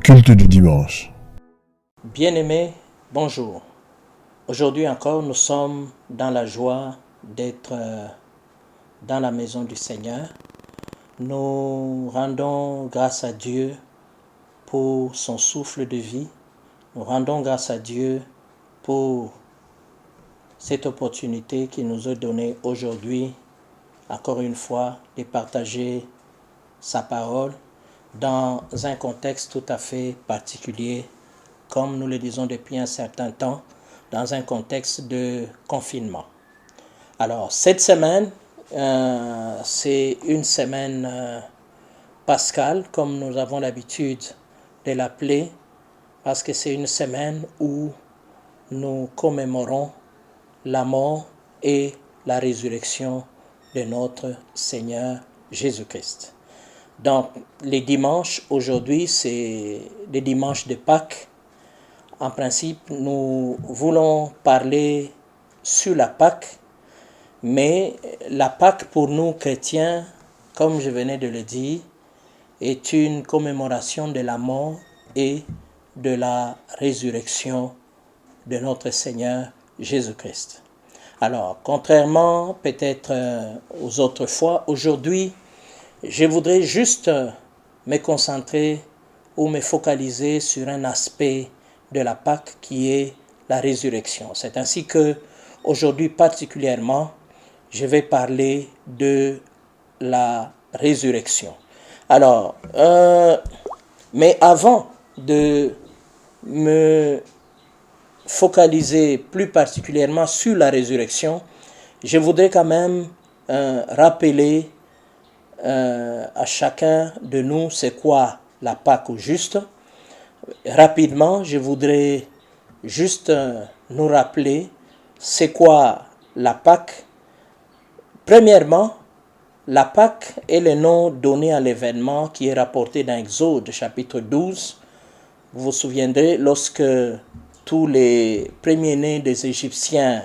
culte du dimanche. Bien-aimés, bonjour. Aujourd'hui encore, nous sommes dans la joie d'être dans la maison du Seigneur. Nous rendons grâce à Dieu pour son souffle de vie. Nous rendons grâce à Dieu pour cette opportunité qu'il nous a donnée aujourd'hui, encore une fois, de partager sa parole dans un contexte tout à fait particulier, comme nous le disons depuis un certain temps, dans un contexte de confinement. Alors, cette semaine, c'est une semaine pascale, comme nous avons l'habitude de l'appeler, parce que c'est une semaine où nous commémorons la mort et la résurrection de notre Seigneur Jésus-Christ. Donc, les dimanches, aujourd'hui, c'est les dimanches de Pâques. En principe, nous voulons parler sur la Pâque, mais la Pâque pour nous chrétiens, comme je venais de le dire, est une commémoration de la mort et de la résurrection de notre Seigneur Jésus-Christ. Alors, contrairement peut-être aux autres fois, aujourd'hui, je voudrais juste me concentrer ou me focaliser sur un aspect de la Pâque qui est la résurrection. C'est ainsi que aujourd'hui particulièrement, je vais parler de la résurrection. Alors, mais avant de me focaliser plus particulièrement sur la résurrection, je voudrais quand même rappeler à chacun de nous c'est quoi la Pâque au juste. Rapidement, je voudrais juste nous rappeler c'est quoi la Pâque. Premièrement, la Pâque est le nom donné à l'événement qui est rapporté dans Exode chapitre 12. Vous vous souviendrez lorsque tous les premiers-nés des Égyptiens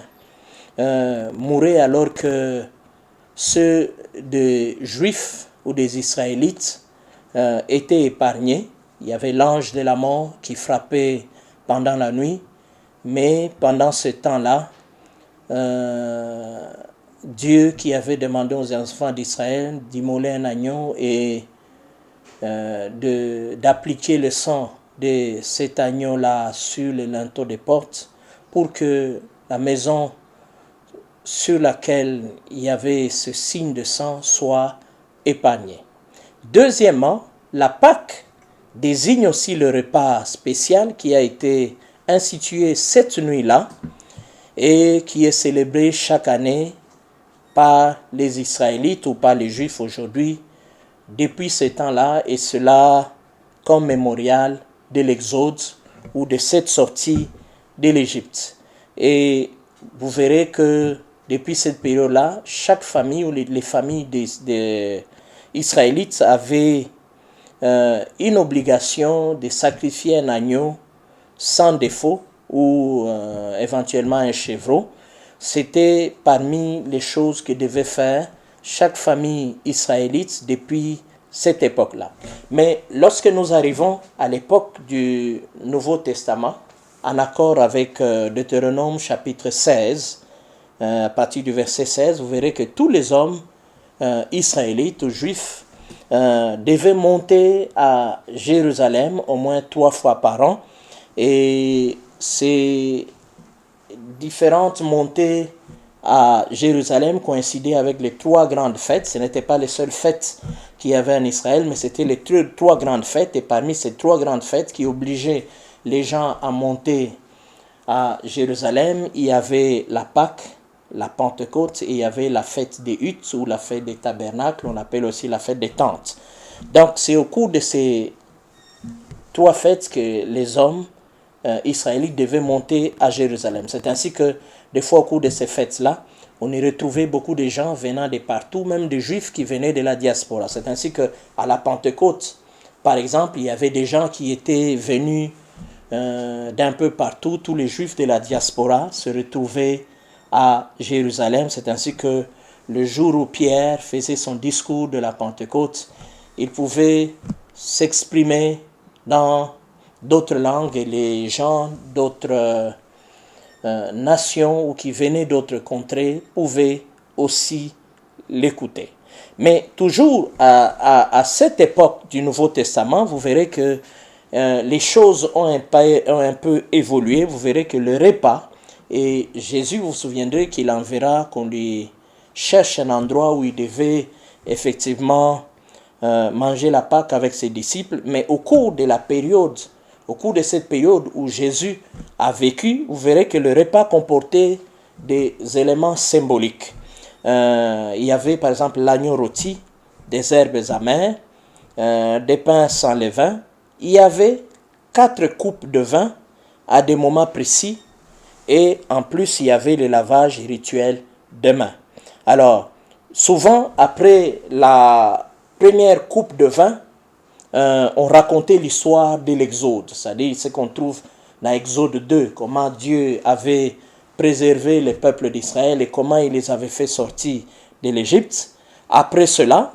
mouraient alors que ceux des Juifs ou des Israélites étaient épargnés. Il y avait l'ange de la mort qui frappait pendant la nuit, mais pendant ce temps-là, Dieu qui avait demandé aux enfants d'Israël d'immoler un agneau et d'appliquer le sang de cet agneau-là sur le linteau des portes pour que la maison sur laquelle il y avait ce signe de sang soit épargnée. Deuxièmement, la Pâque désigne aussi le repas spécial qui a été institué cette nuit-là et qui est célébré chaque année par les Israélites ou par les Juifs aujourd'hui depuis ce temps-là, et cela comme mémorial de l'Exode ou de cette sortie de l'Égypte. Et vous verrez que depuis cette période-là, chaque famille ou les familles des Israélites avaient une obligation de sacrifier un agneau sans défaut ou éventuellement un chevreau. C'était parmi les choses que devait faire chaque famille israélite depuis cette époque-là. Mais lorsque nous arrivons à l'époque du Nouveau Testament, en accord avec Deutéronome chapitre 16, à partir du verset 16, vous verrez que tous les hommes israélites ou juifs devaient monter à Jérusalem au moins 3 fois par an. Et ces différentes montées à Jérusalem coïncidaient avec les 3 grandes fêtes. Ce n'étaient pas les seules fêtes qu'il y avait en Israël, mais c'était les 3 grandes fêtes. Et parmi ces 3 grandes fêtes qui obligeaient les gens à monter à Jérusalem, il y avait la Pâque, la Pentecôte, et il y avait la fête des huttes ou la fête des tabernacles, on appelle aussi la fête des tentes. Donc c'est au cours de ces 3 fêtes que les hommes israélites devaient monter à Jérusalem. C'est ainsi que des fois au cours de ces fêtes-là, on y retrouvait beaucoup de gens venant de partout, même des Juifs qui venaient de la diaspora. C'est ainsi que à la Pentecôte, par exemple, il y avait des gens qui étaient venus d'un peu partout. Tous les Juifs de la diaspora se retrouvaient à Jérusalem. C'est ainsi que le jour où Pierre faisait son discours de la Pentecôte, il pouvait s'exprimer dans d'autres langues et les gens d'autres nations ou qui venaient d'autres contrées pouvaient aussi l'écouter. Mais toujours à cette époque du Nouveau Testament, vous verrez que les choses ont un peu évolué. Vous verrez que le repas, et Jésus, vous vous souviendrez qu'il enverra qu'on lui cherche un endroit où il devait effectivement manger la Pâque avec ses disciples. Mais au cours de cette période où Jésus a vécu, vous verrez que le repas comportait des éléments symboliques. Il y avait par exemple l'agneau rôti, des herbes amères, des pains sans levain. Il y avait 4 coupes de vin à des moments précis et en plus il y avait le lavage rituel de mains. Alors, souvent après la première coupe de vin, on racontait l'histoire de l'Exode, c'est-à-dire ce qu'on trouve dans Exode 2, comment Dieu avait préservé le peuple d'Israël et comment il les avait fait sortir de l'Égypte. Après cela,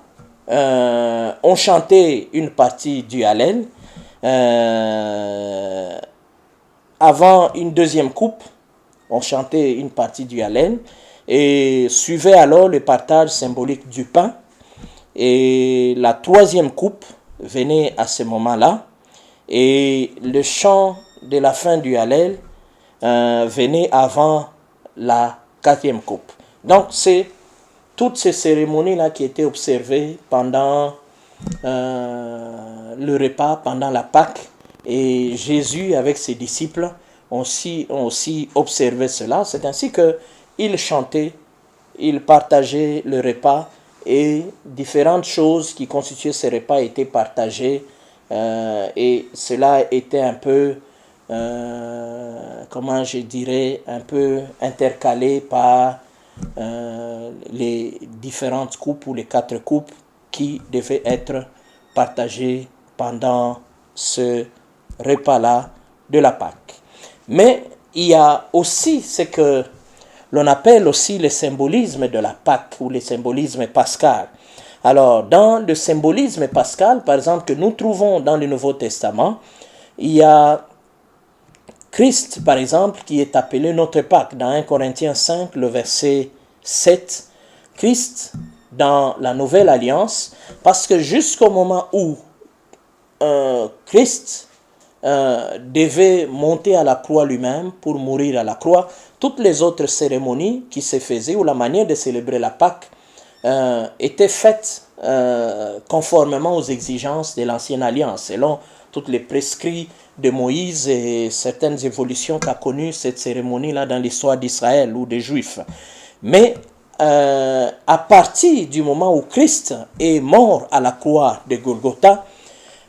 on chantait une partie du Hallel. Avant une deuxième coupe, on chantait une partie du Hallel et suivait alors le partage symbolique du pain. Et la troisième coupe venait à ce moment-là et le chant de la fin du Hallel venait avant la quatrième coupe. Donc c'est toutes ces cérémonies-là qui étaient observées pendant le repas, pendant la Pâque, et Jésus avec ses disciples ont aussi observé cela. C'est ainsi qu'ils chantaient, ils partageaient le repas et différentes choses qui constituaient ce repas étaient partagées et cela était un peu, comment je dirais, un peu intercalé par les différentes coupes ou les 4 coupes qui devaient être partagées pendant ce repas-là de la Pâque. Mais il y a aussi ce que l'on appelle aussi le symbolisme de la Pâque ou le symbolisme pascal. Alors, dans le symbolisme pascal, par exemple, que nous trouvons dans le Nouveau Testament, il y a Christ, par exemple, qui est appelé notre Pâque. Dans 1 Corinthiens 5, le verset 7, Christ, dans la Nouvelle Alliance, parce que jusqu'au moment où Christ devait monter à la croix lui-même pour mourir à la croix, toutes les autres cérémonies qui se faisaient ou la manière de célébrer la Pâque étaient faites conformément aux exigences de l'Ancienne Alliance, selon toutes les prescrits de Moïse et certaines évolutions qu'a connues cette cérémonie-là dans l'histoire d'Israël ou des Juifs. Mais à partir du moment où Christ est mort à la croix de Golgotha,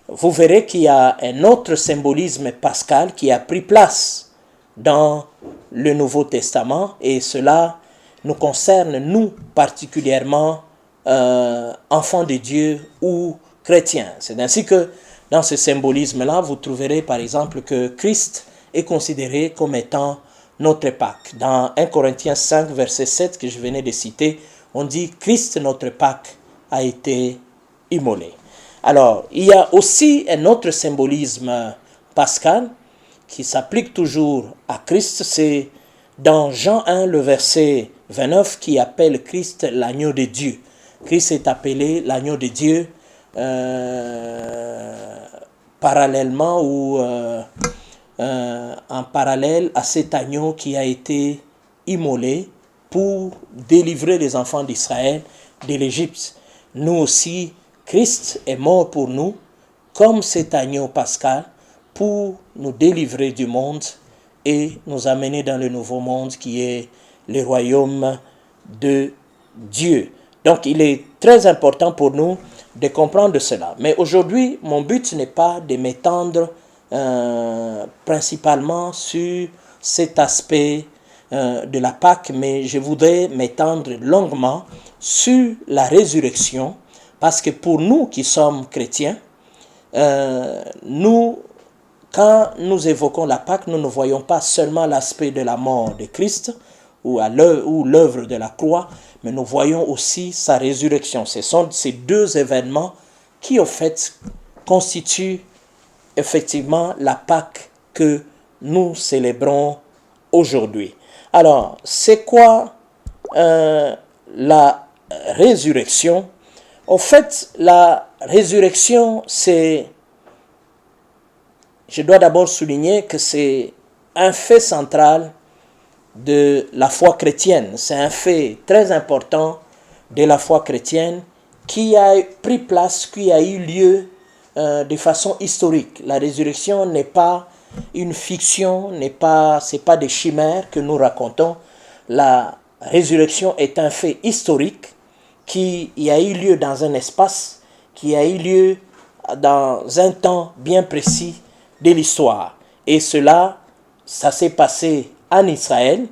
vous verrez qu'il y a un autre symbolisme pascal qui a pris place dans le Nouveau Testament et cela nous concerne, nous particulièrement, enfants de Dieu ou chrétiens. C'est ainsi que dans ce symbolisme-là, vous trouverez par exemple que Christ est considéré comme étant notre Pâque. Dans 1 Corinthiens 5, verset 7 que je venais de citer, on dit « Christ, notre Pâque, a été immolé ». Alors, il y a aussi un autre symbolisme pascal qui s'applique toujours à Christ, c'est dans Jean 1, le verset 29, qui appelle Christ l'agneau de Dieu. Christ est appelé l'agneau de Dieu parallèlement ou en parallèle à cet agneau qui a été immolé pour délivrer les enfants d'Israël de l'Égypte. Nous aussi, Christ est mort pour nous comme cet agneau pascal pour nous délivrer du monde et nous amener dans le nouveau monde qui est le royaume de Dieu. Donc il est très important pour nous de comprendre cela. Mais aujourd'hui, mon but n'est pas de m'étendre principalement sur cet aspect de la Pâque, mais je voudrais m'étendre longuement sur la résurrection, parce que pour nous qui sommes chrétiens, quand nous évoquons la Pâque, nous ne voyons pas seulement l'aspect de la mort de Christ ou l'œuvre de la croix, mais nous voyons aussi sa résurrection. Ce sont ces deux événements qui, au fait, constituent effectivement la Pâque que nous célébrons aujourd'hui. Alors, c'est quoi la résurrection? En fait, la résurrection, je dois d'abord souligner que c'est un fait central de la foi chrétienne. C'est un fait très important de la foi chrétienne qui a pris place, qui a eu lieu de façon historique. La résurrection n'est pas une fiction, c'est pas des chimères que nous racontons. La résurrection est un fait historique qui a eu lieu dans un espace, qui a eu lieu dans un temps bien précis de l'histoire. Et cela, ça s'est passé en Israël,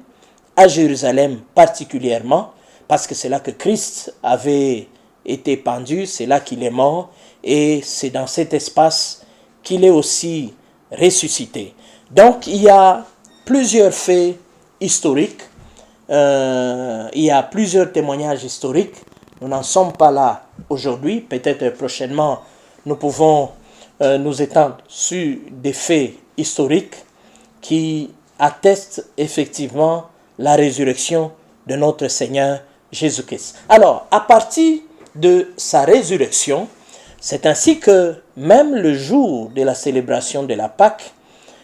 à Jérusalem particulièrement, parce que c'est là que Christ avait été pendu, c'est là qu'il est mort, et c'est dans cet espace qu'il est aussi ressuscité. Donc il y a plusieurs faits historiques, il y a plusieurs témoignages historiques. Nous n'en sommes pas là aujourd'hui, peut-être prochainement nous pouvons nous étendre sur des faits historiques qui attestent effectivement la résurrection de notre Seigneur Jésus-Christ. Alors, à partir de sa résurrection, c'est ainsi que même le jour de la célébration de la Pâque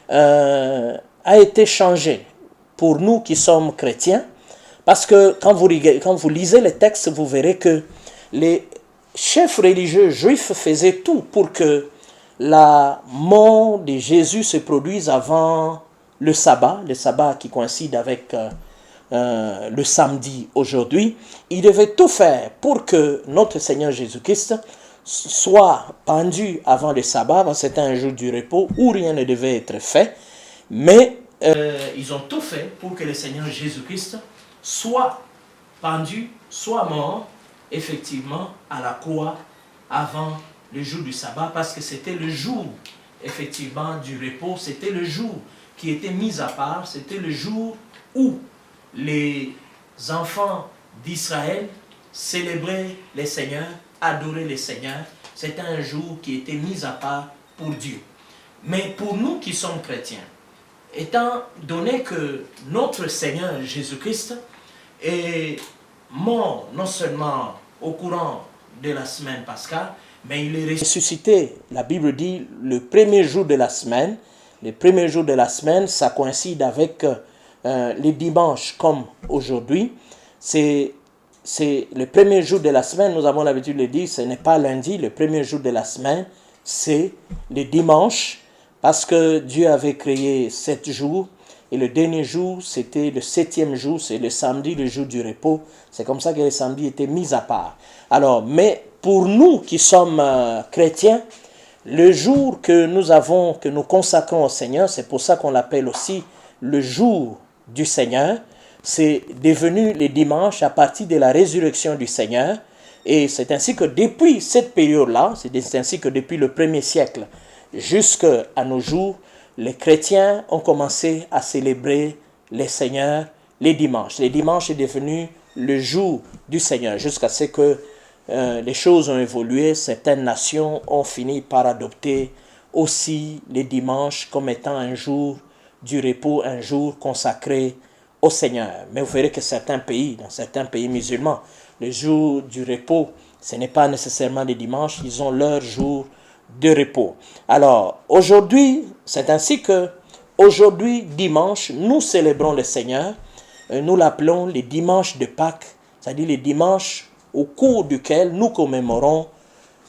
a été changé pour nous qui sommes chrétiens, parce que quand vous lisez les textes, vous verrez que les chefs religieux juifs faisaient tout pour que la mort de Jésus se produise avant le sabbat qui coïncide avec le samedi aujourd'hui. Ils devaient tout faire pour que notre Seigneur Jésus-Christ soit pendu avant le sabbat. C'était un jour du repos où rien ne devait être fait. Mais ils ont tout fait pour que le Seigneur Jésus-Christ soit pendu, soit mort, effectivement, à la croix avant le jour du sabbat, parce que c'était le jour, effectivement, du repos, c'était le jour qui était mis à part, c'était le jour où les enfants d'Israël célébraient les seigneurs, adoraient les seigneurs. C'était un jour qui était mis à part pour Dieu. Mais pour nous qui sommes chrétiens, étant donné que notre Seigneur Jésus-Christ est mort non seulement au courant de la semaine pascale, mais il est ressuscité. La Bible dit le premier jour de la semaine. Le premier jour de la semaine, ça coïncide avec les dimanches comme aujourd'hui. C'est le premier jour de la semaine, nous avons l'habitude de le dire, ce n'est pas lundi. Le premier jour de la semaine, c'est le dimanche, parce que Dieu avait créé 7 jours. Et le dernier jour, c'était le 7e jour, c'est le samedi, le jour du repos. C'est comme ça que le samedi était mis à part. Alors, mais pour nous qui sommes chrétiens, le jour que nous consacrons au Seigneur, c'est pour ça qu'on l'appelle aussi le jour du Seigneur. C'est devenu le dimanche à partir de la résurrection du Seigneur. Et c'est ainsi que depuis cette période-là, c'est ainsi que depuis le 1er siècle jusqu'à nos jours, les chrétiens ont commencé à célébrer les Seigneurs les dimanches. Les dimanches est devenu le jour du Seigneur, jusqu'à ce que les choses ont évolué. Certaines nations ont fini par adopter aussi les dimanches comme étant un jour du repos, un jour consacré au Seigneur. Mais vous verrez que dans certains pays musulmans, le jour du repos, ce n'est pas nécessairement les dimanches, ils ont leur jour de repos. Alors, aujourd'hui, c'est ainsi que, aujourd'hui, dimanche, nous célébrons le Seigneur. Nous l'appelons les dimanches de Pâques, c'est-à-dire les dimanches au cours duquel nous commémorons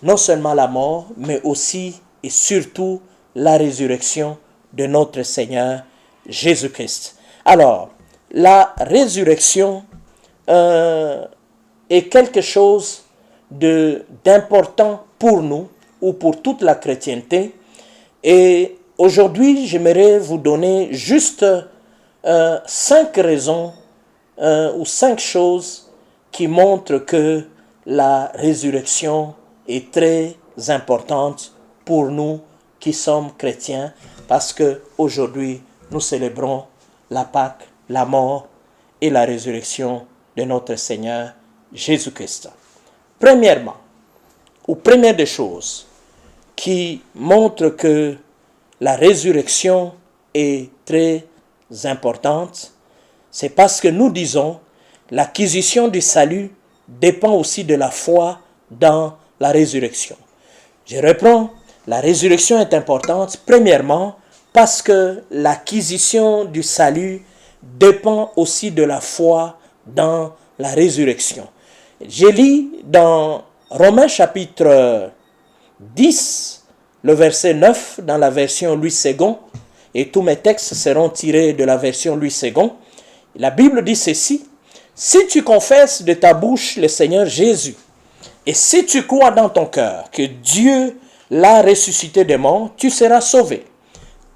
non seulement la mort, mais aussi et surtout la résurrection de notre Seigneur Jésus-Christ. Alors, la résurrection est quelque chose d'important pour nous, ou pour toute la chrétienté. Et aujourd'hui, j'aimerais vous donner juste 5 raisons ou 5 choses qui montrent que la résurrection est très importante pour nous qui sommes chrétiens, parce qu'aujourd'hui, nous célébrons la Pâque, la mort et la résurrection de notre Seigneur Jésus-Christ. Premièrement, ou première des choses qui montre que la résurrection est très importante, c'est parce que nous disons l'acquisition du salut dépend aussi de la foi dans la résurrection. Je reprends, la résurrection est importante, premièrement, parce que l'acquisition du salut dépend aussi de la foi dans la résurrection. Je lis dans Romains chapitre 10, le verset 9, dans la version Louis II, et tous mes textes seront tirés de la version Louis II. La Bible dit ceci: « Si tu confesses de ta bouche le Seigneur Jésus, et si tu crois dans ton cœur que Dieu l'a ressuscité des morts, tu seras sauvé.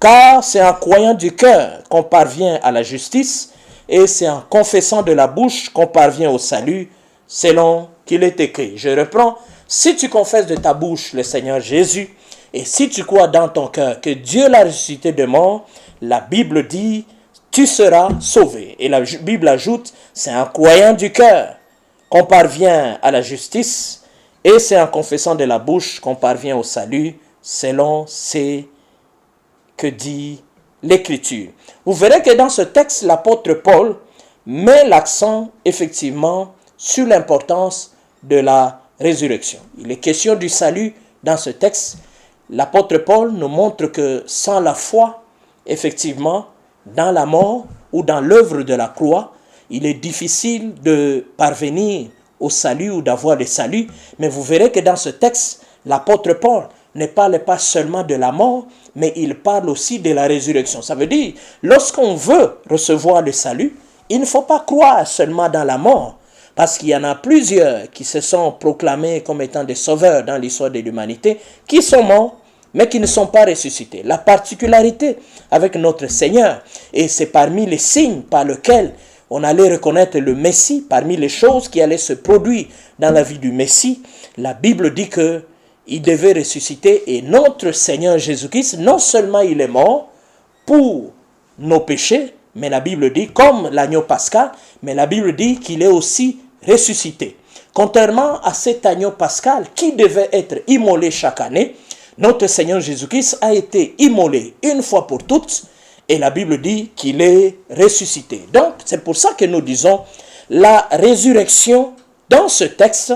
Car c'est en croyant du cœur qu'on parvient à la justice, et c'est en confessant de la bouche qu'on parvient au salut, selon qu'il est écrit. » Je reprends. Si tu confesses de ta bouche le Seigneur Jésus, et si tu crois dans ton cœur que Dieu l'a ressuscité de mort, la Bible dit, tu seras sauvé. Et la Bible ajoute, c'est en croyant du cœur qu'on parvient à la justice, et c'est en confessant de la bouche qu'on parvient au salut, selon ce que dit l'Écriture. Vous verrez que dans ce texte, l'apôtre Paul met l'accent effectivement sur l'importance de la résurrection. Il est question du salut dans ce texte. L'apôtre Paul nous montre que sans la foi, effectivement, dans la mort ou dans l'œuvre de la croix, il est difficile de parvenir au salut ou d'avoir le salut. Mais vous verrez que dans ce texte, l'apôtre Paul ne parle pas seulement de la mort, mais il parle aussi de la résurrection. Ça veut dire, lorsqu'on veut recevoir le salut, il ne faut pas croire seulement dans la mort, parce qu'il y en a plusieurs qui se sont proclamés comme étant des sauveurs dans l'histoire de l'humanité, qui sont morts, mais qui ne sont pas ressuscités. La particularité avec notre Seigneur, et c'est parmi les signes par lesquels on allait reconnaître le Messie, parmi les choses qui allaient se produire dans la vie du Messie, la Bible dit que il devait ressusciter, et notre Seigneur Jésus-Christ, non seulement il est mort pour nos péchés, mais la Bible dit, comme l'agneau pascal, mais la Bible dit qu'il est aussi ressuscité. Contrairement à cet agneau pascal qui devait être immolé chaque année, notre Seigneur Jésus-Christ a été immolé une fois pour toutes, et la Bible dit qu'il est ressuscité. Donc, c'est pour ça que nous disons, la résurrection dans ce texte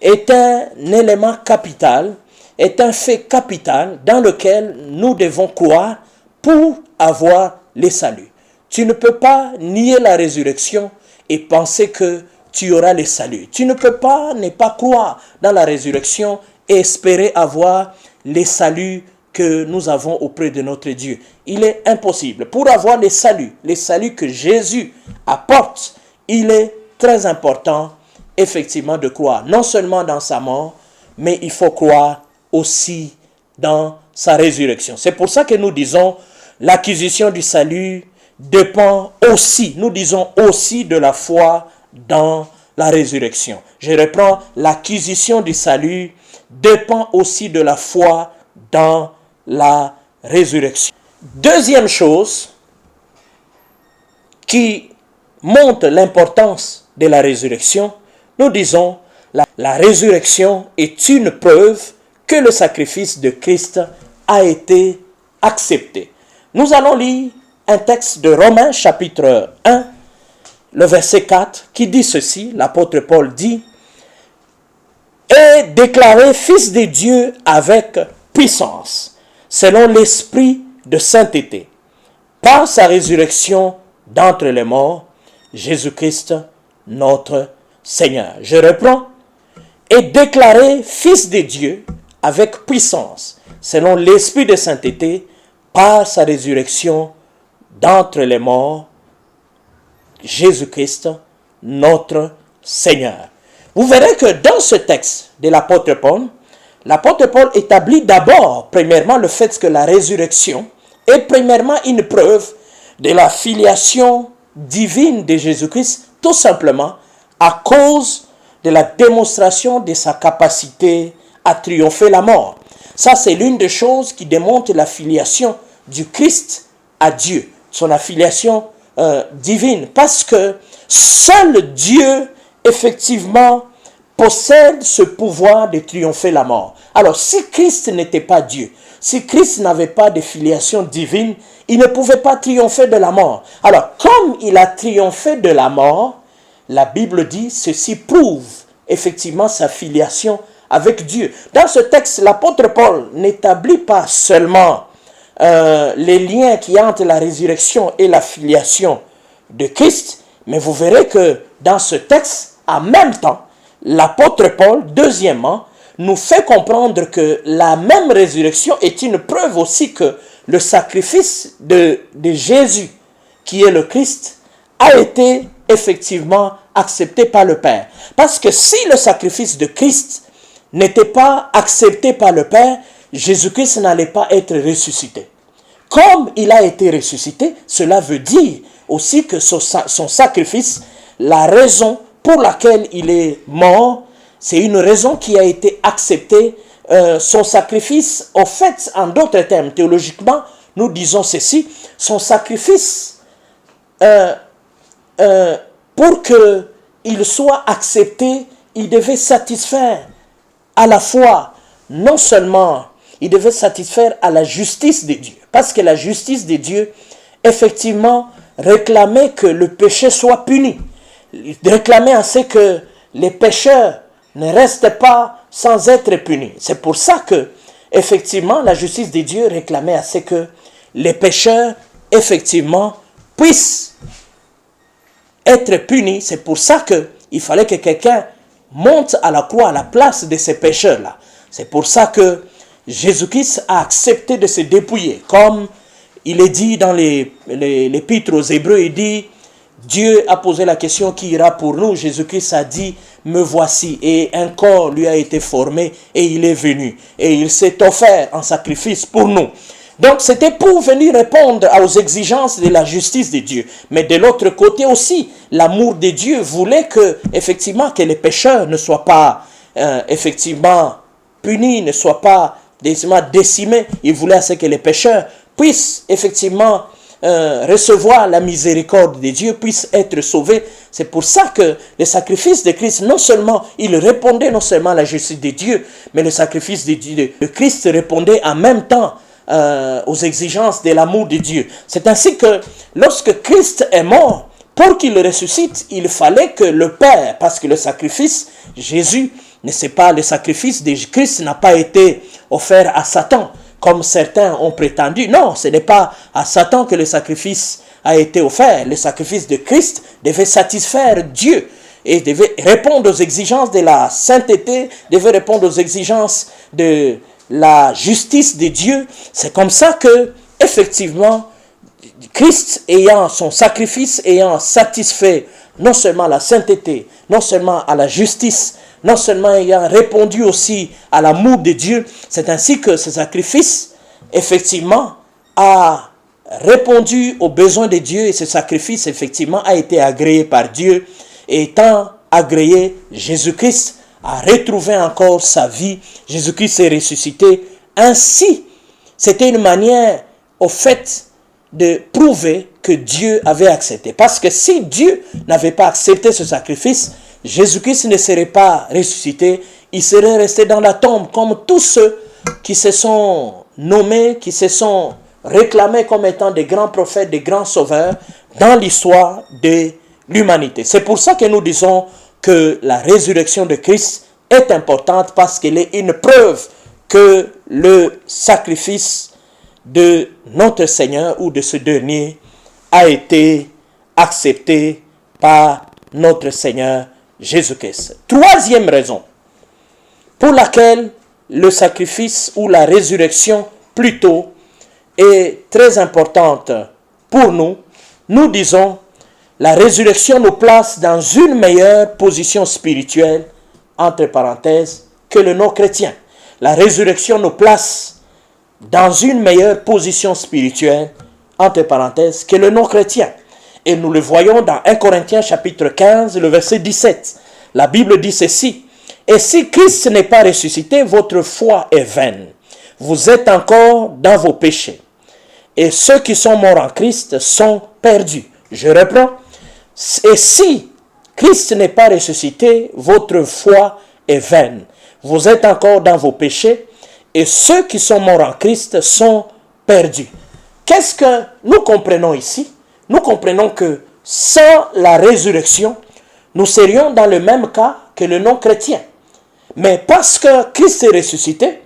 est un élément capital, est un fait capital dans lequel nous devons croire pour avoir le salut. Tu ne peux pas nier la résurrection et penser que tu auras le salut. Tu ne peux pas ne pas croire dans la résurrection et espérer avoir le salut que nous avons auprès de notre Dieu. Il est impossible. Pour avoir le salut que Jésus apporte, il est très important effectivement de croire, non seulement dans sa mort, mais il faut croire aussi dans sa résurrection. C'est pour ça que nous disons, l'acquisition du salut dépend aussi, nous disons aussi de la foi dans la résurrection. Je reprends, l'acquisition du salut dépend aussi de la foi dans la résurrection. Deuxième chose qui montre l'importance de la résurrection, nous disons, la résurrection est une preuve que le sacrifice de Christ a été accepté. Nous allons lire un texte de Romains chapitre 1, le verset 4, qui dit ceci, l'apôtre Paul dit, « Et déclaré fils de Dieu avec puissance, selon l'esprit de sainteté, par sa résurrection d'entre les morts, Jésus-Christ, notre Seigneur. » Je reprends. « Et déclaré fils de Dieu avec puissance, selon l'esprit de sainteté, par sa résurrection d'entre les morts, Jésus-Christ, notre Seigneur. » Vous verrez que dans ce texte de l'apôtre Paul établit d'abord, premièrement, le fait que la résurrection est premièrement une preuve de la filiation divine de Jésus-Christ, tout simplement à cause de la démonstration de sa capacité à triompher la mort. Ça, c'est l'une des choses qui démontre la filiation du Christ à Dieu, son affiliation divine, parce que seul Dieu, effectivement, possède ce pouvoir de triompher la mort. Alors, si Christ n'était pas Dieu, si Christ n'avait pas de filiation divine, il ne pouvait pas triompher de la mort. Alors, comme il a triomphé de la mort, la Bible dit, ceci prouve effectivement sa filiation avec Dieu. Dans ce texte, l'apôtre Paul n'établit pas seulement les liens qui entre la résurrection et la filiation de Christ, mais vous verrez que dans ce texte, en même temps, l'apôtre Paul, deuxièmement, nous fait comprendre que la même résurrection est une preuve aussi que le sacrifice de Jésus, qui est le Christ, a été effectivement accepté par le Père. Parce que si le sacrifice de Christ n'était pas accepté par le Père, Jésus-Christ n'allait pas être ressuscité. Comme il a été ressuscité, cela veut dire aussi que son sacrifice, la raison pour laquelle il est mort, c'est une raison qui a été acceptée. Son sacrifice, au fait, en d'autres termes, théologiquement, nous disons ceci, son sacrifice, pour qu'il soit accepté, il devait satisfaire à la fois, non seulement, il devait satisfaire à la justice de Dieu, parce que la justice de Dieu, effectivement, réclamait que le péché soit puni, réclamait à ce que les pécheurs ne restent pas sans être punis. C'est pour ça que, effectivement, la justice de Dieu réclamait à ce que les pécheurs, effectivement, puissent être punis. C'est pour ça qu'il fallait que quelqu'un monte à la croix à la place de ces pécheurs-là. C'est pour ça que Jésus-Christ a accepté de se dépouiller. Comme il est dit dans l'épître aux Hébreux, il dit, Dieu a posé la question qui ira pour nous. Jésus-Christ a dit, me voici. Et un corps lui a été formé et il est venu. Et il s'est offert en sacrifice pour nous. Donc c'était pour venir répondre aux exigences de la justice de Dieu. Mais de l'autre côté aussi, l'amour de Dieu voulait que, effectivement, que les pécheurs ne soient pas, effectivement, punis, ne soient pas décimés. Il voulait que les pécheurs puissent, effectivement, recevoir la miséricorde de Dieu, puissent être sauvés. C'est pour ça que le sacrifice de Christ, non seulement, il répondait non seulement à la justice de Dieu, mais le sacrifice de Christ répondait en même temps aux exigences de l'amour de Dieu. C'est ainsi que lorsque Christ est mort, pour qu'il ressuscite, il fallait que le Père, parce que le sacrifice, Jésus, ne sait pas, le sacrifice de Christ n'a pas été offert à Satan, comme certains ont prétendu. Non, ce n'est pas à Satan que le sacrifice a été offert. Le sacrifice de Christ devait satisfaire Dieu et devait répondre aux exigences de la sainteté, devait répondre aux exigences de la justice de Dieu. C'est comme ça que, effectivement, Christ ayant son sacrifice, ayant satisfait non seulement la sainteté, non seulement à la justice, non seulement ayant répondu aussi à l'amour de Dieu, c'est ainsi que ce sacrifice, effectivement, a répondu aux besoins de Dieu et ce sacrifice, effectivement, a été agréé par Dieu. Et étant agréé, Jésus-Christ a retrouvé encore sa vie. Jésus-Christ est ressuscité. Ainsi, c'était une manière, au fait, de prouver que Dieu avait accepté. Parce que si Dieu n'avait pas accepté ce sacrifice, Jésus-Christ ne serait pas ressuscité. Il serait resté dans la tombe comme tous ceux qui se sont nommés, qui se sont réclamés comme étant des grands prophètes, des grands sauveurs dans l'histoire de l'humanité. C'est pour ça que nous disons que la résurrection de Christ est importante parce qu'elle est une preuve que le sacrifice de notre Seigneur ou de ce dernier a été accepté par notre Seigneur Jésus-Christ. Troisième raison pour laquelle le sacrifice ou la résurrection plutôt est très importante pour nous, nous disons la résurrection nous place dans une meilleure position spirituelle, entre parenthèses, que le non-chrétien. La résurrection nous place dans une meilleure position spirituelle, entre parenthèses, que le non-chrétien. Et nous le voyons dans 1 Corinthiens chapitre 15, le verset 17. La Bible dit ceci. Et si Christ n'est pas ressuscité, votre foi est vaine. Vous êtes encore dans vos péchés. Et ceux qui sont morts en Christ sont perdus. Je reprends. Et si Christ n'est pas ressuscité, votre foi est vaine. Vous êtes encore dans vos péchés. et ceux qui sont morts en Christ sont perdus. Qu'est-ce que nous comprenons ici? Nous comprenons que sans la résurrection, nous serions dans le même cas que le non-chrétien. Mais parce que Christ est ressuscité,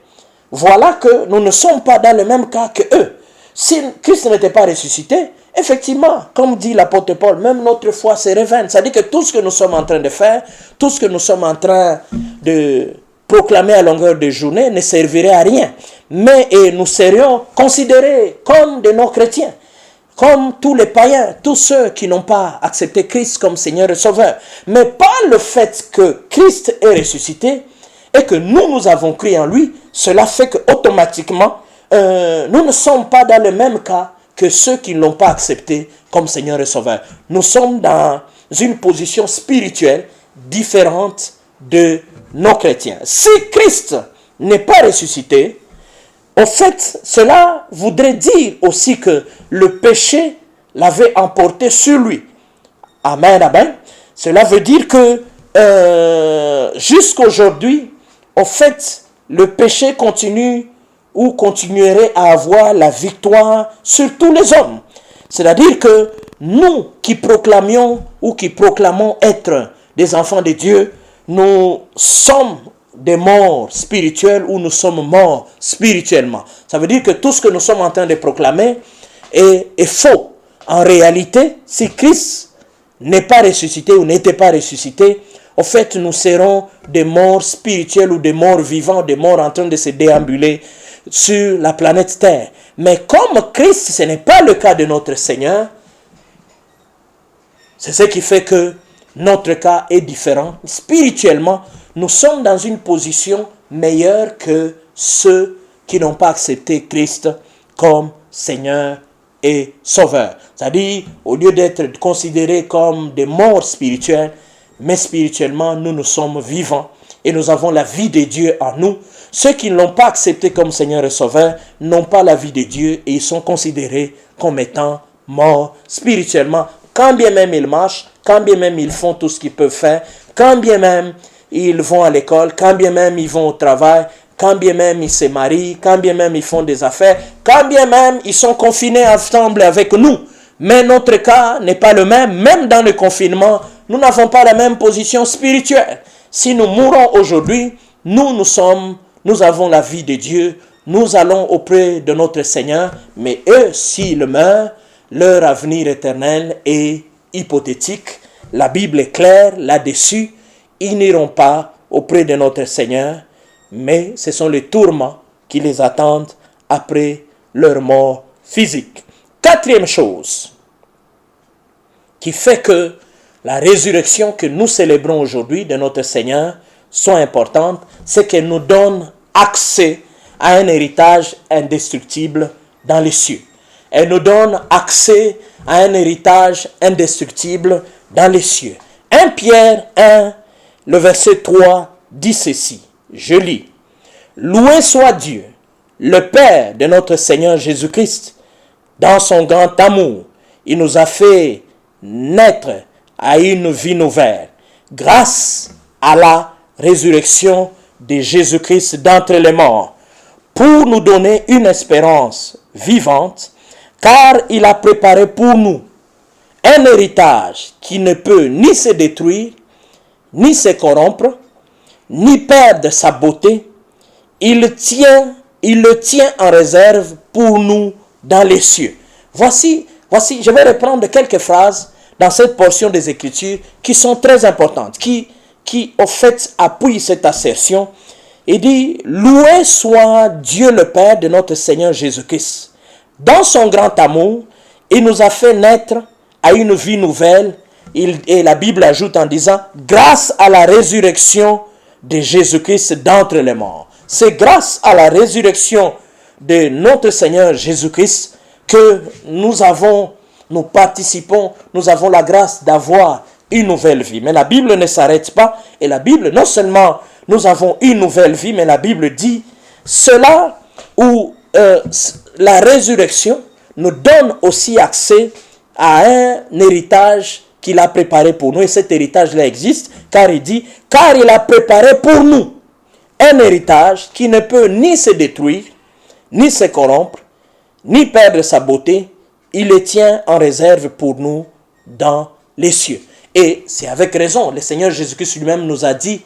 voilà que nous ne sommes pas dans le même cas que eux. Si Christ n'était pas ressuscité, effectivement, comme dit l'apôtre Paul, même notre foi serait vaine. C'est-à-dire que tout ce que nous sommes en train de faire, tout ce que nous sommes en train de proclamer à longueur de journée ne servirait à rien. Mais nous serions considérés comme des non-chrétiens, comme tous les païens, tous ceux qui n'ont pas accepté Christ comme Seigneur et Sauveur. Mais par le fait que Christ est ressuscité et que nous avons cru en lui, cela fait qu'automatiquement, nous ne sommes pas dans le même cas que ceux qui ne l'ont pas accepté comme Seigneur et Sauveur. Nous sommes dans une position spirituelle différente de nos chrétiens. Si Christ n'est pas ressuscité, en fait, cela voudrait dire aussi que le péché l'avait emporté sur lui. Amen, amen. Cela veut dire que jusqu'aujourd'hui, en fait, le péché continue ou continuerait à avoir la victoire sur tous les hommes. C'est-à-dire que nous qui proclamions ou qui proclamons être des enfants de Dieu, nous sommes des morts spirituels ou nous sommes morts spirituellement. Ça veut dire que tout ce que nous sommes en train de proclamer est faux. En réalité, si Christ n'est pas ressuscité ou n'était pas ressuscité, en fait, nous serons des morts spirituels ou des morts vivants, des morts en train de se déambuler sur la planète Terre. Mais comme Christ, ce n'est pas le cas de notre Seigneur, c'est ce qui fait que notre cas est différent. Spirituellement, nous sommes dans une position meilleure que ceux qui n'ont pas accepté Christ comme Seigneur et Sauveur. C'est-à-dire, au lieu d'être considérés comme des morts spirituels, mais spirituellement, nous sommes vivants et nous avons la vie de Dieu en nous. Ceux qui ne l'ont pas accepté comme Seigneur et Sauveur n'ont pas la vie de Dieu et ils sont considérés comme étant morts spirituellement. Quand bien même ils marchent, quand bien même ils font tout ce qu'ils peuvent faire, quand bien même ils vont à l'école, quand bien même ils vont au travail, quand bien même ils se marient, quand bien même ils font des affaires, quand bien même ils sont confinés ensemble avec nous. Mais notre cas n'est pas le même. Même dans le confinement, nous n'avons pas la même position spirituelle. Si nous mourons aujourd'hui, nous avons la vie de Dieu, nous allons auprès de notre Seigneur, mais eux, s'ils meurent, leur avenir éternel est hypothétique. La Bible est claire là-dessus. Ils n'iront pas auprès de notre Seigneur, mais ce sont les tourments qui les attendent après leur mort physique. Quatrième chose qui fait que la résurrection que nous célébrons aujourd'hui de notre Seigneur soit importante, c'est qu'elle nous donne accès à un héritage indestructible dans les cieux. Elle nous donne accès à un héritage indestructible dans les cieux. 1 Pierre 1, le verset 3 dit ceci, je lis. Loué soit Dieu, le Père de notre Seigneur Jésus-Christ. Dans son grand amour, il nous a fait naître à une vie nouvelle, grâce à la résurrection de Jésus-Christ d'entre les morts, pour nous donner une espérance vivante, car il a préparé pour nous un héritage qui ne peut ni se détruire, ni se corrompre, ni perdre sa beauté. Il le tient en réserve pour nous dans les cieux. Voici, je vais reprendre quelques phrases dans cette portion des Écritures qui sont très importantes, qui au fait appuient cette assertion. Il dit, loué soit Dieu le Père de notre Seigneur Jésus-Christ. Dans son grand amour, il nous a fait naître à une vie nouvelle. Et la Bible ajoute en disant, grâce à la résurrection de Jésus-Christ d'entre les morts. C'est grâce à la résurrection de notre Seigneur Jésus-Christ que nous participons, nous avons la grâce d'avoir une nouvelle vie. Mais la Bible ne s'arrête pas. Et la Bible, non seulement nous avons une nouvelle vie, mais la Bible dit, cela où la résurrection nous donne aussi accès à un héritage qu'il a préparé pour nous. Et cet héritage-là existe, car il dit, car il a préparé pour nous un héritage qui ne peut ni se détruire, ni se corrompre, ni perdre sa beauté. Il les tient en réserve pour nous dans les cieux. Et c'est avec raison, le Seigneur Jésus-Christ lui-même nous a dit,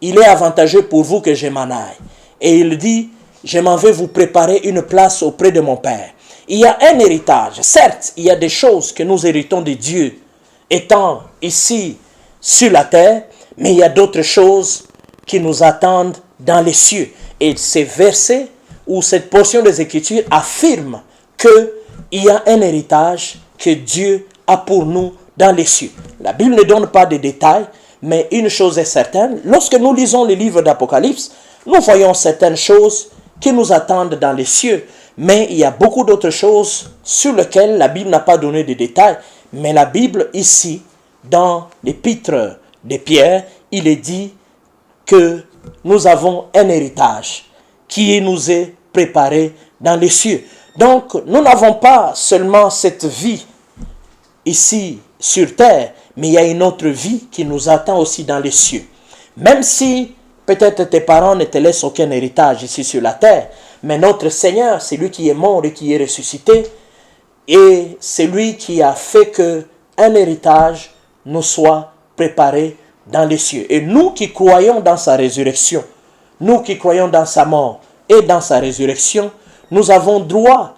il est avantageux pour vous que je m'en aille. Et il dit, je m'en vais vous préparer une place auprès de mon Père. Il y a un héritage. Certes, il y a des choses que nous héritons de Dieu étant ici sur la terre, mais il y a d'autres choses qui nous attendent dans les cieux. Et ces versets ou cette portion des Écritures affirme qu'il y a un héritage que Dieu a pour nous dans les cieux. La Bible ne donne pas de détails, mais une chose est certaine, lorsque nous lisons les livres d'Apocalypse, nous voyons certaines choses qui nous attendent dans les cieux. Mais il y a beaucoup d'autres choses sur lesquelles la Bible n'a pas donné de détails. Mais la Bible ici, dans l'épître de Pierre, il est dit que nous avons un héritage qui nous est préparé dans les cieux. Donc, nous n'avons pas seulement cette vie ici sur terre, mais il y a une autre vie qui nous attend aussi dans les cieux. Même si peut-être tes parents ne te laissent aucun héritage ici sur la terre, mais notre Seigneur, c'est lui qui est mort et qui est ressuscité, et c'est lui qui a fait qu'un héritage nous soit préparé dans les cieux. Et nous qui croyons dans sa résurrection, nous qui croyons dans sa mort et dans sa résurrection, nous avons droit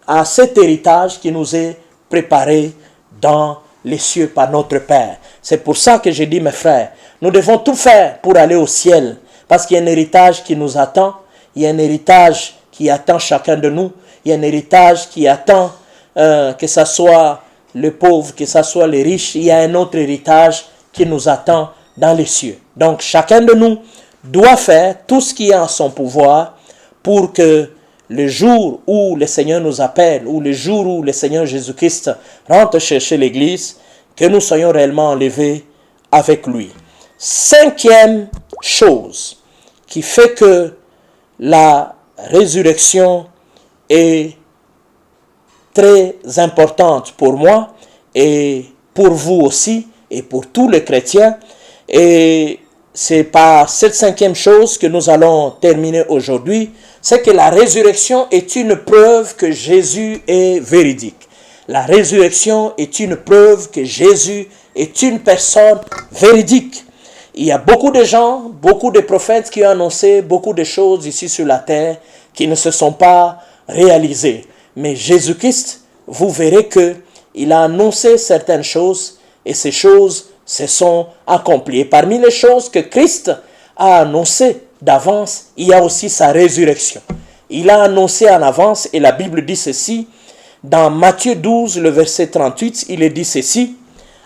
à cet héritage qui nous est préparé dans les cieux par notre Père. C'est pour ça que je dis, mes frères, nous devons tout faire pour aller au ciel, parce qu'il y a un héritage qui nous attend, il y a un héritage qui attend chacun de nous, il y a un héritage qui attend que ce soit le pauvre, que ce soit les riches, il y a un autre héritage qui nous attend dans les cieux. Donc chacun de nous doit faire tout ce qui est en son pouvoir pour que le jour où le Seigneur nous appelle, ou le jour où le Seigneur Jésus-Christ rentre chercher l'Église, que nous soyons réellement enlevés avec lui. Cinquième chose qui fait que la résurrection est très importante pour moi et pour vous aussi et pour tous les chrétiens. Et c'est par cette cinquième chose que nous allons terminer aujourd'hui, c'est que la résurrection est une preuve que Jésus est véridique. La résurrection est une preuve que Jésus est une personne véridique. Il y a beaucoup de gens, beaucoup de prophètes qui ont annoncé beaucoup de choses ici sur la terre qui ne se sont pas réalisées. Mais Jésus-Christ, vous verrez qu'il a annoncé certaines choses et ces choses se sont accomplies. Et parmi les choses que Christ a annoncées d'avance, il y a aussi sa résurrection. Il a annoncé en avance et la Bible dit ceci. Dans Matthieu 12, le verset 38, il est dit ceci.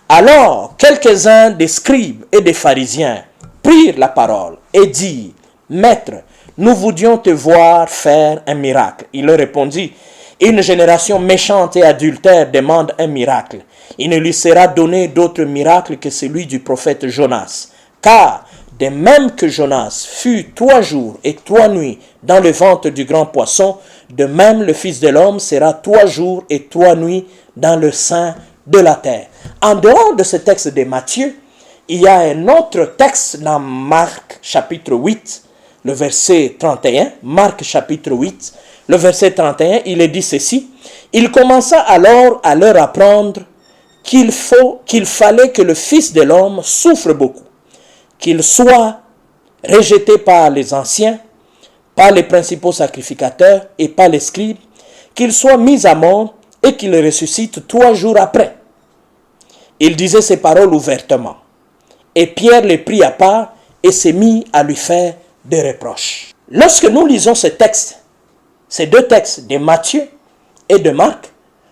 Alors, quelques-uns des scribes et des pharisiens prirent la parole et dirent, « Maître, nous voulions te voir faire un miracle. » Il leur répondit, « Une génération méchante et adultère demande un miracle. Il ne lui sera donné d'autre miracle que celui du prophète Jonas. Car, de même que Jonas fut 3 jours et 3 nuits dans le ventre du grand poisson, de même le Fils de l'homme sera 3 jours et 3 nuits dans le sein de la terre. » En dehors de ce texte de Matthieu, il y a un autre texte dans Marc chapitre 8, le verset 31. Marc chapitre 8, le verset 31, il est dit ceci. Il commença alors à leur apprendre qu'il fallait que le Fils de l'homme souffre beaucoup, qu'il soit rejeté par les anciens, par les principaux sacrificateurs et par les scribes, qu'il soit mis à mort et qu'il ressuscite 3 jours après. Il disait ces paroles ouvertement. Et Pierre les prit à part et s'est mis à lui faire des reproches. Lorsque nous lisons ces textes, ces 2 textes de Matthieu et de Marc,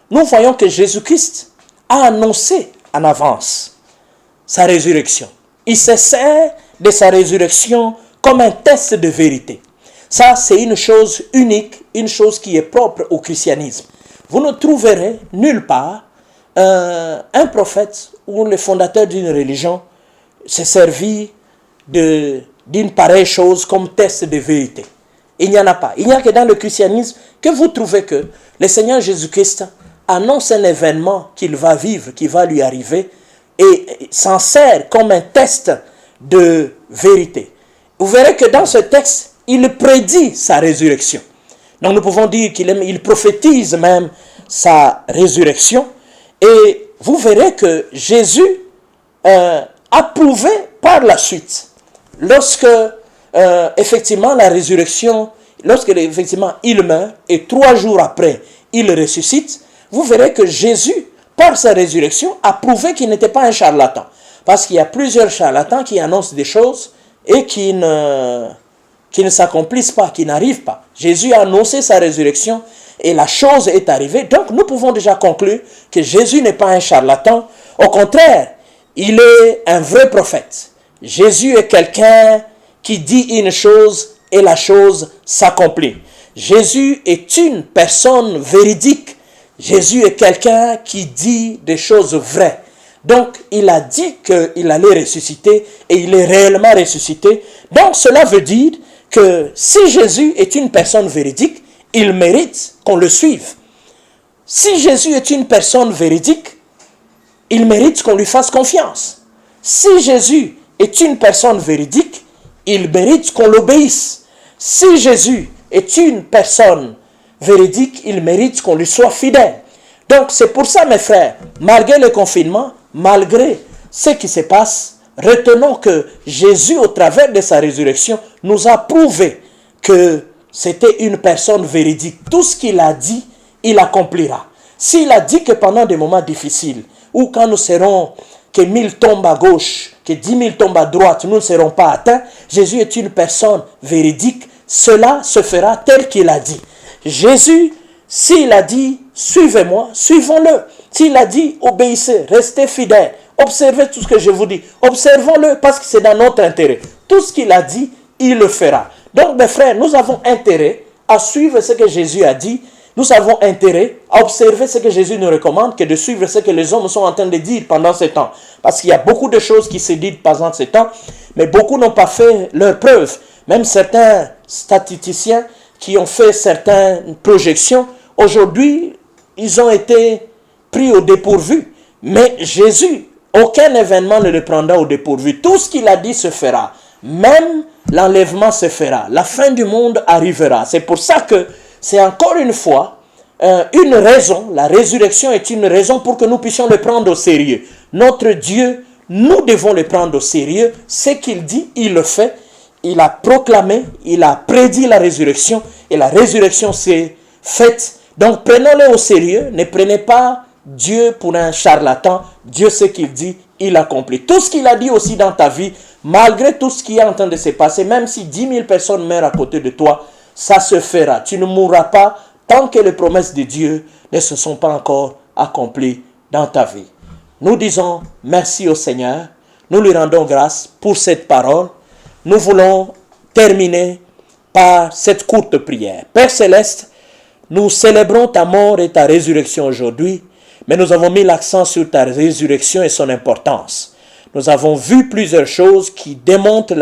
nous voyons que Jésus-Christ a annoncé en avance sa résurrection. Il se sert de sa résurrection comme un test de vérité. Ça, c'est une chose unique, une chose qui est propre au christianisme. Vous ne trouverez nulle part un prophète ou le fondateur d'une religion s'est servi d'une pareille chose comme test de vérité. Il n'y en a pas. Il n'y a que dans le christianisme que vous trouvez que le Seigneur Jésus-Christ annonce un événement qu'il va vivre, qui va lui arriver, et s'en sert comme un test de vérité. vous verrez que dans ce texte, il prédit sa résurrection. Donc nous pouvons dire qu'il prophétise même sa résurrection. Et vous verrez que Jésus a prouvé par la suite, lorsque effectivement la résurrection, lorsque effectivement il meurt et 3 jours après il ressuscite, vous verrez que Jésus, par sa résurrection, a prouvé qu'il n'était pas un charlatan. Parce qu'il y a plusieurs charlatans qui annoncent des choses et qui ne s'accomplissent pas, qui n'arrivent pas. Jésus a annoncé sa résurrection et la chose est arrivée. Donc nous pouvons déjà conclure que Jésus n'est pas un charlatan. Au contraire, il est un vrai prophète. Jésus est quelqu'un qui dit une chose et la chose s'accomplit. Jésus est une personne véridique. Jésus est quelqu'un qui dit des choses vraies. Donc, il a dit qu'il allait ressusciter et il est réellement ressuscité. Donc, cela veut dire que si Jésus est une personne véridique, il mérite qu'on le suive. Si Jésus est une personne véridique, il mérite qu'on lui fasse confiance. Si Jésus est une personne véridique, il mérite qu'on l'obéisse. Si Jésus est une personne véridique, il mérite qu'on lui soit fidèle. Donc, c'est pour ça, mes frères, malgré le confinement, malgré ce qui se passe, retenons que Jésus, au travers de sa résurrection, nous a prouvé que c'était une personne véridique. Tout ce qu'il a dit, il accomplira. S'il a dit que pendant des moments difficiles, ou quand nous serons, que 1000 tombent à gauche, que 10 000 tombent à droite, nous ne serons pas atteints, Jésus est une personne véridique. Cela se fera tel qu'il a dit. Jésus, s'il a dit, suivez-moi, suivons-le. S'il a dit, obéissez, restez fidèles, observez tout ce que je vous dis. Observons-le parce que c'est dans notre intérêt. Tout ce qu'il a dit, il le fera. Donc, mes frères, nous avons intérêt à suivre ce que Jésus a dit. Nous avons intérêt à observer ce que Jésus nous recommande que de suivre ce que les hommes sont en train de dire pendant ce temps. Parce qu'il y a beaucoup de choses qui se disent pendant ce temps, mais beaucoup n'ont pas fait leurs preuves. Même certains statisticiens qui ont fait certaines projections, aujourd'hui, ils ont été pris au dépourvu. Mais Jésus, aucun événement ne le prendra au dépourvu. Tout ce qu'il a dit se fera. Même l'enlèvement se fera. La fin du monde arrivera. C'est pour ça que c'est encore une fois une raison. La résurrection est une raison pour que nous puissions le prendre au sérieux. Notre Dieu, nous devons le prendre au sérieux. Ce qu'il dit, il le fait. Il a proclamé, il a prédit la résurrection et la résurrection s'est faite. Donc prenons-le au sérieux. Ne prenez pas Dieu pour un charlatan. Dieu sait qu'il dit, il accomplit. Tout ce qu'il a dit aussi dans ta vie, malgré tout ce qui est en train de se passer, même si 10 000 personnes meurent à côté de toi, ça se fera. Tu ne mourras pas tant que les promesses de Dieu ne se sont pas encore accomplies dans ta vie. Nous disons merci au Seigneur. Nous lui rendons grâce pour cette parole. Nous voulons terminer par cette courte prière. Père Céleste, nous célébrons ta mort et ta résurrection aujourd'hui, mais nous avons mis l'accent sur ta résurrection et son importance. Nous avons vu plusieurs choses qui démontrent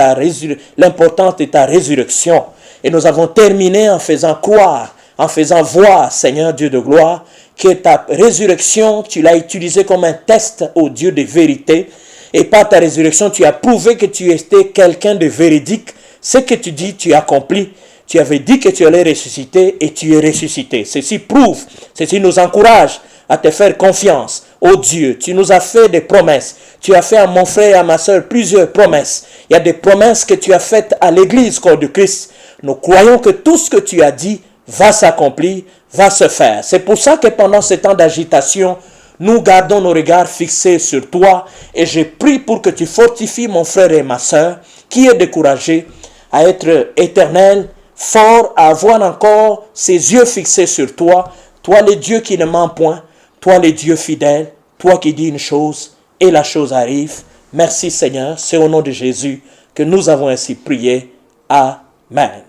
l'importance de ta résurrection. Et nous avons terminé en faisant croire, en faisant voir, Seigneur Dieu de gloire, que ta résurrection, tu l'as utilisée comme un test au Dieu de vérité. Et par ta résurrection, tu as prouvé que tu étais quelqu'un de véridique. Ce que tu dis, tu accomplis. Tu avais dit que tu allais ressusciter et tu es ressuscité. Ceci prouve, ceci nous encourage à te faire confiance. Oh Dieu, tu nous as fait des promesses. Tu as fait à mon frère et à ma soeur plusieurs promesses. Il y a des promesses que tu as faites à l'église, corps de Christ. Nous croyons que tout ce que tu as dit va s'accomplir, va se faire. C'est pour ça que pendant ce temps d'agitation, nous gardons nos regards fixés sur toi et je prie pour que tu fortifies mon frère et ma soeur qui est découragé à être éternel, fort, à avoir encore ses yeux fixés sur toi. Toi le Dieu qui ne ment point, toi le Dieu fidèle, toi qui dis une chose et la chose arrive. Merci Seigneur, c'est au nom de Jésus que nous avons ainsi prié. Amen.